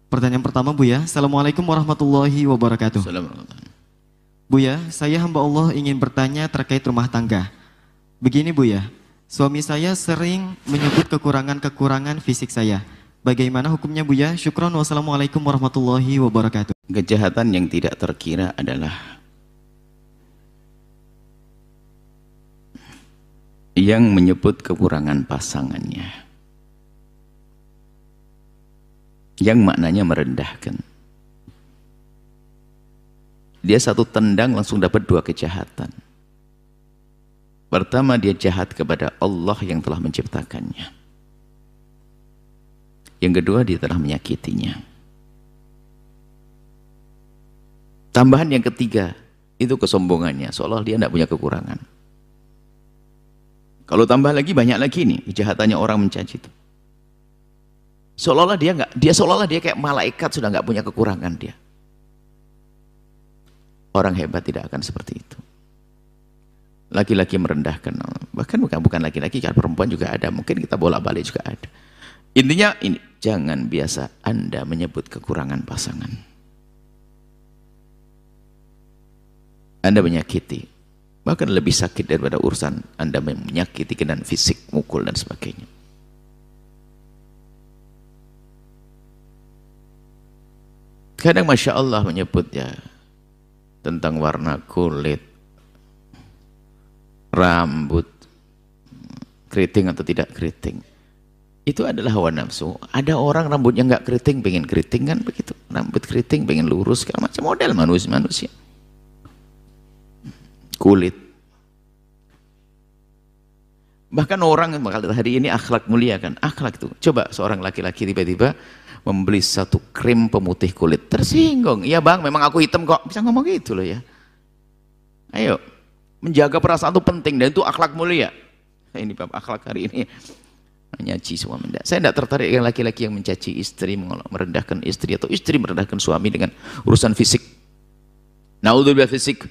Pertanyaan pertama Bu ya. Assalamualaikum warahmatullahi wabarakatuh. Assalamualaikum. Bu ya, saya hamba Allah ingin bertanya terkait rumah tangga. Begini Bu ya, suami saya sering menyebut kekurangan-kekurangan fisik saya. Bagaimana hukumnya Bu ya? Syukron, wassalamualaikum warahmatullahi wabarakatuh. Kejahatan yang tidak terkira adalah yang menyebut kekurangan pasangannya, yang maknanya merendahkan. Dia satu tendang langsung dapat dua kejahatan. Pertama, dia jahat kepada Allah yang telah menciptakannya. Yang kedua, dia telah menyakitinya. Tambahan yang ketiga, itu kesombongannya, seolah dia tidak punya kekurangan. Kalau tambah lagi, banyak lagi nih kejahatannya orang mencaci itu. Seolah-olah dia kayak malaikat, sudah nggak punya kekurangan dia. Orang hebat tidak akan seperti itu. Laki-laki merendahkan, bahkan bukan laki-laki, kan perempuan juga ada, mungkin kita bolak-balik juga ada. Intinya ini, jangan biasa Anda menyebut kekurangan pasangan. Anda menyakiti, bahkan lebih sakit daripada urusan Anda menyakiti dengan fisik, mukul dan sebagainya. Kadang Masya Allah menyebut ya tentang warna kulit, rambut, keriting atau tidak keriting. Itu adalah hawa nafsu. Ada orang rambutnya nggak keriting, pengen keriting kan begitu. Rambut keriting, pengen lurus, segala macam model manusia. Kulit. Bahkan orang hari ini akhlak mulia kan. Akhlak itu. Coba seorang laki-laki tiba-tiba membeli satu krim pemutih kulit. Tersinggung. Iya bang, memang aku hitam kok. Bisa ngomong gitu loh ya. Ayo. Menjaga perasaan itu penting dan itu akhlak mulia. Ini bab akhlak hari ini. Mencaci suami. Saya tidak tertarik dengan laki-laki yang mencaci istri, merendahkan istri, atau istri merendahkan suami dengan urusan fisik. Naudzubillah fisik.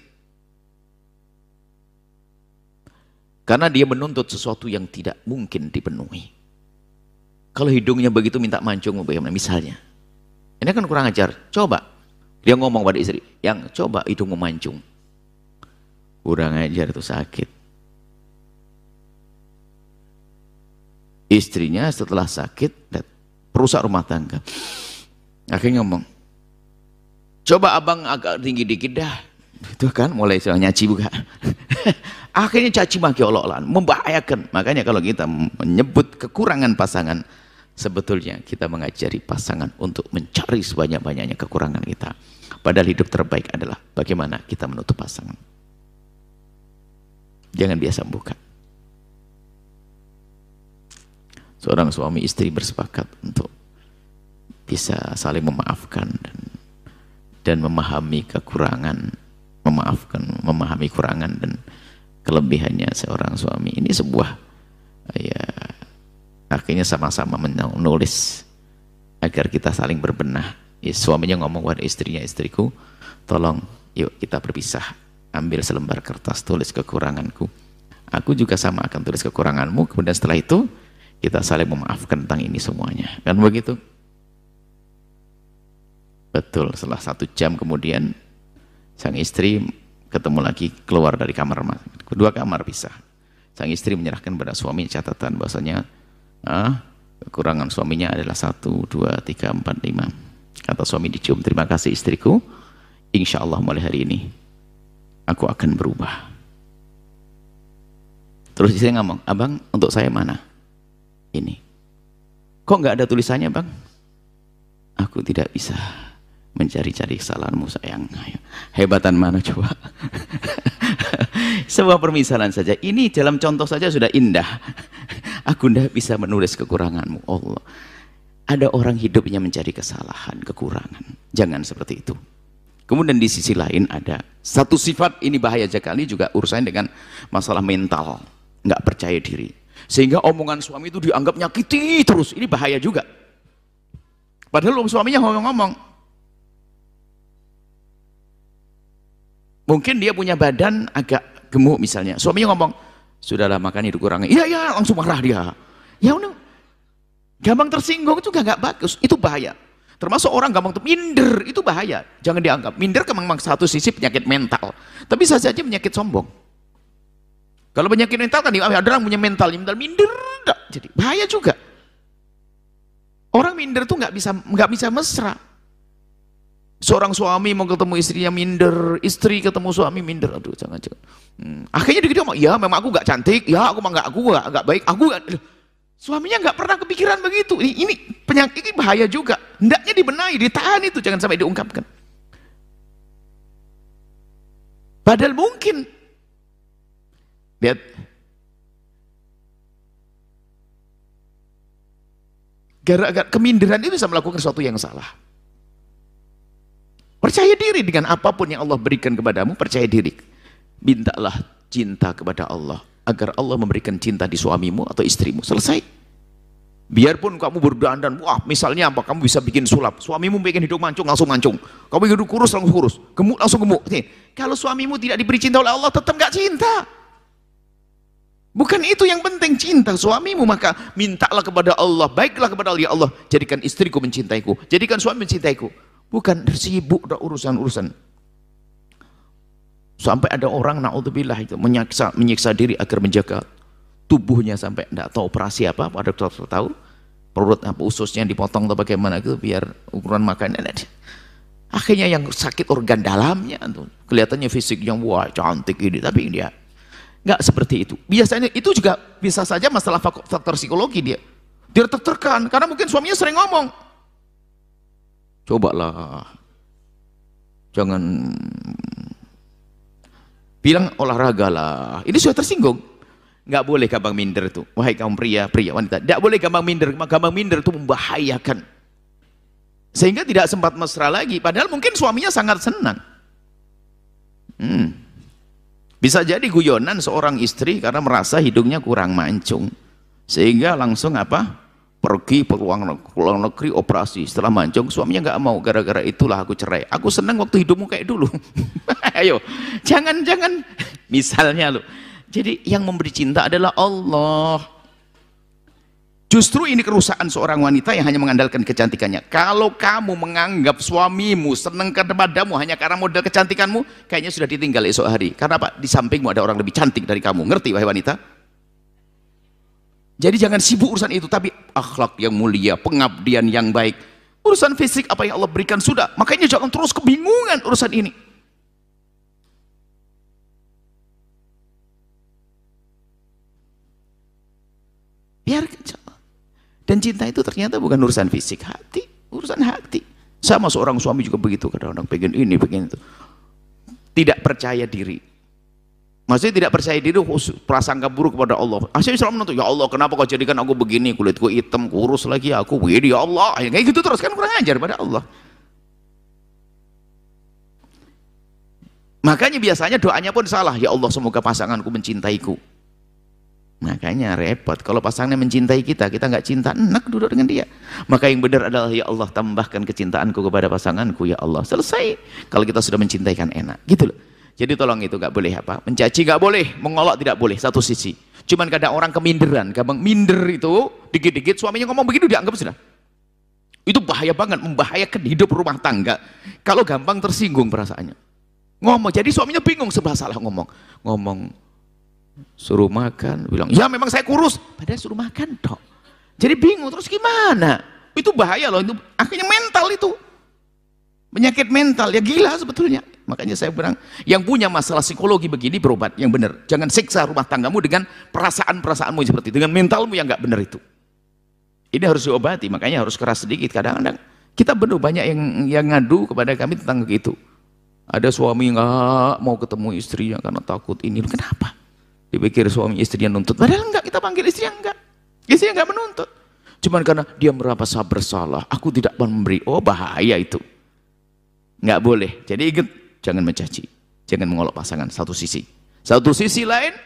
Karena dia menuntut sesuatu yang tidak mungkin dipenuhi. Kalau hidungnya begitu minta mancung, bagaimana misalnya? Ini kan kurang ajar. Coba dia ngomong pada istri, yang coba hidungmu mancung. Kurang ajar, itu sakit. Istrinya setelah sakit perusak rumah tangga, akhirnya ngomong, coba abang agak tinggi dikit dah. Itu kan mulai nyaci buka. Akhirnya caci maki olok-olokan, membahayakan. Makanya kalau kita menyebut kekurangan pasangan, sebetulnya kita mengajari pasangan untuk mencari sebanyak-banyaknya kekurangan kita. Padahal hidup terbaik adalah bagaimana kita menutup pasangan. Jangan biasa buka. Seorang suami istri bersepakat untuk bisa saling memaafkan dan memahami kekurangan, memahami kurangan dan kelebihannya seorang suami. Ini sebuah ya, akhirnya sama-sama menulis agar kita saling berbenah. Ya, suaminya ngomong pada istrinya, istriku, tolong yuk kita berpisah, ambil selembar kertas, tulis kekuranganku. Aku juga sama akan tulis kekuranganmu. Kemudian setelah itu kita saling memaafkan tentang ini semuanya. Kan begitu? Betul, setelah 1 jam kemudian sang istri ketemu lagi keluar dari kamar. Kedua kamar pisah. Sang istri menyerahkan pada suami catatan bahwasanya kekurangan suaminya adalah 1, 2, 3, 4, 5. Kata suami dicium, terima kasih istriku. Insya Allah mulai hari ini aku akan berubah. Terus istri ngomong, abang untuk saya mana? Ini. Kok nggak ada tulisannya bang? Aku tidak bisa mencari-cari kesalahanmu sayang. Hebatan mana coba? Sebuah permisalan saja. Ini dalam contoh saja sudah indah. Aku tidak bisa menulis kekuranganmu. Allah. Ada orang hidupnya mencari kesalahan, kekurangan. Jangan seperti itu. Kemudian di sisi lain ada satu sifat, ini bahaya sekali juga urusannya dengan masalah mental. Nggak percaya diri. Sehingga omongan suami itu dianggap nyakiti terus. Ini bahaya juga. Padahal suaminya ngomong-ngomong. Mungkin dia punya badan agak gemuk misalnya. Suaminya ngomong, sudahlah makan itu kurangnya. Iya, langsung marah dia. Ya udah, gampang tersinggung itu nggak bagus. Itu bahaya. Termasuk orang gampang tuh minder, itu bahaya. Jangan dianggap. Minder kan memang satu sisi penyakit mental. Tapi bisa saja penyakit sombong. Kalau penyakit mental kan ada orang punya mental minder, enggak. Jadi bahaya juga. Orang minder tuh nggak bisa mesra. Seorang suami mau ketemu istrinya minder, istri ketemu suami minder. Aduh, jangan. Akhirnya dia ngomong, ya memang aku nggak cantik, ya aku nggak baik, aku nggak. Suaminya nggak pernah kepikiran begitu. Ini penyakit ini bahaya juga. Hendaknya dibenahi, ditahan itu, jangan sampai diungkapkan. Padahal mungkin, lihat, gara-gara keminderan itu bisa melakukan sesuatu yang salah. Percaya diri dengan apapun yang Allah berikan kepadamu, percaya diri. Mintalah cinta kepada Allah agar Allah memberikan cinta di suamimu atau istrimu. Selesai. Biarpun kamu berdandan, wah misalnya apa, kamu bisa bikin sulap. Suamimu bikin hidung mancung, langsung mancung. Kamu bikin hidung kurus, langsung kurus. Gemuk, langsung gemuk. Kalau suamimu tidak diberi cinta oleh Allah, tetap gak cinta. Bukan itu yang penting, cinta suamimu, maka mintalah kepada Allah, baiklah kepada Allah, ya Allah, jadikan istriku mencintaiku, jadikan suami mencintaiku. Bukan sibuk dengan urusan-urusan. Sampai ada orang naudzubillah itu menyiksa diri agar menjaga tubuhnya sampai tidak tahu operasi apa, ada dokter tahu perut apa ususnya dipotong atau bagaimana gitu biar ukuran makannya ada. Akhirnya yang sakit organ dalamnya tuh kelihatannya fisiknya wah cantik ini, tapi dia nggak seperti itu. Biasanya itu juga bisa saja masalah faktor psikologi dia tertekan karena mungkin suaminya sering ngomong, cobalah jangan bilang olahraga lah, ini sudah tersinggung. Nggak boleh gampang minder itu, wahai kaum pria wanita, tidak boleh gampang minder itu membahayakan sehingga tidak sempat mesra lagi, padahal mungkin suaminya sangat senang. Bisa jadi guyonan seorang istri karena merasa hidungnya kurang mancung sehingga langsung apa, pergi ke luar negeri operasi, setelah mancung suaminya nggak mau, gara-gara itulah aku cerai, aku senang waktu hidupmu kayak dulu. Ayo jangan misalnya lo. Jadi yang memberi cinta adalah Allah. Justru ini kerusakan seorang wanita yang hanya mengandalkan kecantikannya. Kalau kamu menganggap suamimu senang kepadamu hanya karena modal kecantikanmu, kayaknya sudah ditinggal esok hari. Karena apa? Di sampingmu ada orang lebih cantik dari kamu. Ngerti wahai wanita? Jadi jangan sibuk urusan itu, tapi akhlak yang mulia, pengabdian yang baik. Urusan fisik apa yang Allah berikan sudah. Makanya jangan terus kebingungan urusan ini. Biarkan. Dan cinta itu ternyata bukan urusan fisik, hati, urusan hati. Sama seorang suami juga begitu, kadang-kadang pengen ini, pengen itu. Tidak percaya diri. Maksudnya tidak percaya diri, prasangka buruk kepada Allah. Asyik selalu menentu, ya Allah kenapa kau jadikan aku begini, kulitku hitam, kurus lagi aku, wih ya Allah. Kayak gitu terus, kan kurang ajar pada Allah. Makanya biasanya doanya pun salah, ya Allah semoga pasanganku mencintaiku. Makanya repot kalau pasangannya mencintai kita nggak cinta, enak duduk dengan dia. Maka yang benar adalah ya Allah tambahkan kecintaanku kepada pasanganku, ya Allah. Selesai. Kalau kita sudah mencintaikan enak, gitu loh. Jadi tolong itu nggak boleh apa, mencaci nggak boleh, mengolok tidak boleh, satu sisi. Cuman kadang orang keminderan, gampang minder itu, dikit-dikit suaminya ngomong begitu dianggap sudah. Itu bahaya banget, membahayakan hidup rumah tangga. Kalau gampang tersinggung perasaannya. Ngomong, jadi suaminya bingung sebelah salah ngomong. Suruh makan, bilang ya memang saya kurus, padahal suruh makan dok. Jadi bingung terus gimana? Itu bahaya loh, itu akhirnya mental itu penyakit mental, ya gila sebetulnya. Makanya saya bilang yang punya masalah psikologi begini berobat yang benar, jangan siksa rumah tanggamu dengan perasaan-perasaanmu seperti itu, dengan mentalmu yang nggak benar itu. Ini harus diobati, makanya harus keras sedikit. Kadang-kadang kita benar banyak yang ngadu kepada kami tentang begitu. Ada suami nggak mau ketemu istrinya karena takut ini, kenapa? Dipikir suami istrinya nuntut, padahal enggak, kita panggil istrinya enggak. Istrinya enggak menuntut. Cuman karena dia merasa bersalah, aku tidak memberi. Oh bahaya itu. Enggak boleh. Jadi ingat, jangan mencaci, jangan mengolok pasangan, satu sisi. Satu sisi lain,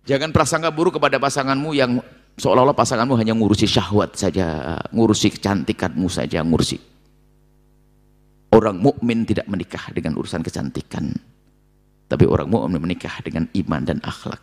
jangan prasangka buruk kepada pasanganmu yang seolah-olah pasanganmu hanya ngurusi syahwat saja, ngurusi kecantikanmu saja, ngurusi. Orang mukmin tidak menikah dengan urusan kecantikan. Tapi orang mukmin menikah dengan iman dan akhlak.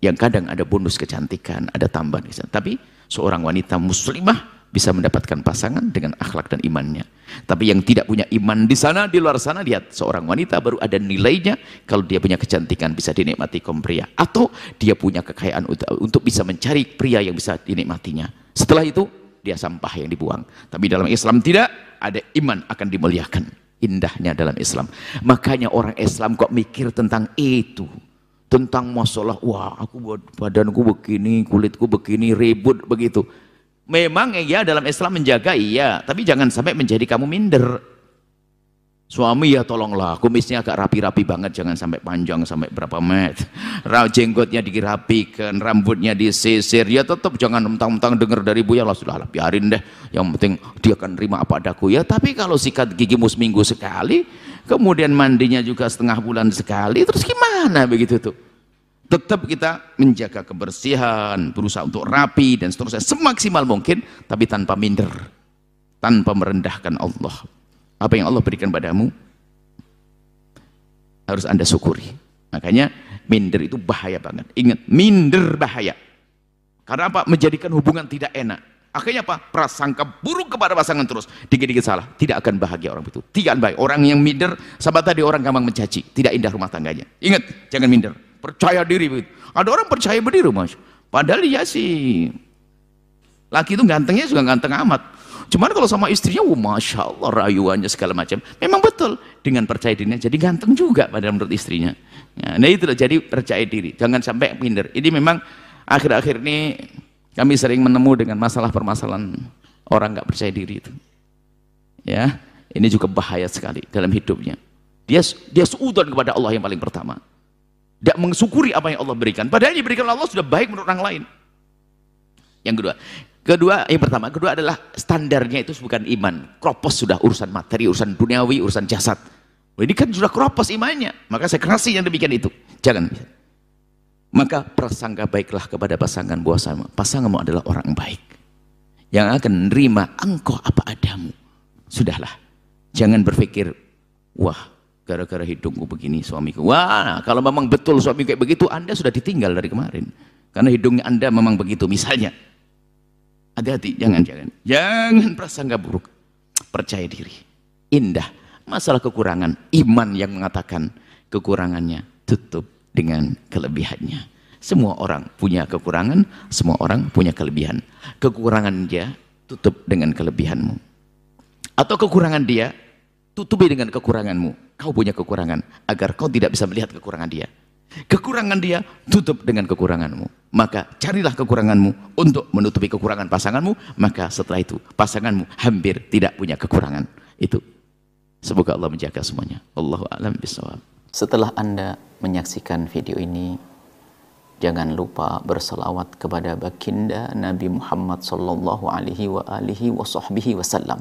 Yang kadang ada bonus kecantikan, ada tambahan kecantikan. Tapi seorang wanita muslimah bisa mendapatkan pasangan dengan akhlak dan imannya. Tapi yang tidak punya iman di sana, di luar sana, lihat seorang wanita baru ada nilainya kalau dia punya kecantikan bisa dinikmati kaum pria, atau dia punya kekayaan untuk bisa mencari pria yang bisa dinikmatinya. Setelah itu dia sampah yang dibuang. Tapi dalam Islam tidak, ada iman akan dimuliakan. Indahnya dalam Islam. Makanya orang Islam kok mikir tentang itu, tentang masalah wah aku buat badanku begini, kulitku begini, ribut begitu. Memang ya dalam Islam menjaga iya, tapi jangan sampai menjadi kamu minder. Suami ya tolonglah kumisnya agak rapi-rapi banget, jangan sampai panjang sampai berapa meter. Jenggotnya dirapikan, rambutnya disisir, ya tetap jangan mentang-mentang dengar dari buya lah sudahlah biarin deh. Yang penting dia akan terima apa adaku ya. Tapi kalau sikat gigimu seminggu sekali, kemudian mandinya juga setengah bulan sekali, terus gimana begitu tuh? Tetap kita menjaga kebersihan, berusaha untuk rapi dan seterusnya semaksimal mungkin, tapi tanpa minder, tanpa merendahkan Allah. Apa yang Allah berikan padamu harus Anda syukuri. Makanya minder itu bahaya banget. Ingat, minder bahaya. Karena apa? Menjadikan hubungan tidak enak. Akhirnya apa? Prasangka buruk kepada pasangan terus. Dikit-dikit salah, tidak akan bahagia orang itu. Tidak akan baik. Orang yang minder, sama tadi orang gampang mencaci, tidak indah rumah tangganya. Ingat, jangan minder. Percaya diri begitu. Ada orang percaya diri, Mas. Padahal dia sih laki itu gantengnya juga ganteng amat. Cuman kalau sama istrinya, masya Allah rayuannya segala macam. Memang betul dengan percaya dirinya jadi ganteng juga pada menurut istrinya. Nah itu loh, jadi percaya diri. Jangan sampai minder. Ini memang akhir-akhir ini kami sering menemu dengan masalah permasalahan orang nggak percaya diri itu. Ya, ini juga bahaya sekali dalam hidupnya. Dia suudzon kepada Allah yang paling pertama. Tidak mensyukuri apa yang Allah berikan. Padahal yang diberikan Allah sudah baik menurut orang lain. Yang kedua adalah standarnya itu bukan iman. Kropos sudah urusan materi, urusan duniawi, urusan jasad. Ini kan sudah kropos imannya. Maka saya kerasi yang demikian itu. Jangan. Maka prasangka baiklah kepada pasanganmu adalah orang baik. Yang akan menerima engkau apa adamu. Sudahlah. Jangan berpikir, wah gara-gara hidungku begini suamiku. Wah, kalau memang betul suami kayak begitu, Anda sudah ditinggal dari kemarin. Karena hidungnya Anda memang begitu misalnya. Hati-hati, jangan prasangka buruk. Percaya diri. Indah. Masalah kekurangan, iman yang mengatakan kekurangannya tutup dengan kelebihannya. Semua orang punya kekurangan, semua orang punya kelebihan. Kekurangan dia tutup dengan kelebihanmu. Atau kekurangan dia tutupi dengan kekuranganmu. Kau punya kekurangan agar kau tidak bisa melihat kekurangan dia. Kekurangan dia tutup dengan kekuranganmu. Maka carilah kekuranganmu untuk menutupi kekurangan pasanganmu. Maka setelah itu pasanganmu hampir tidak punya kekurangan. Itu. Semoga Allah menjaga semuanya. Allahu a'lam bishawab. Setelah Anda menyaksikan video ini, jangan lupa berselawat kepada baginda Nabi Muhammad sallallahu alaihi wa alihi wa sahbihi wasallam.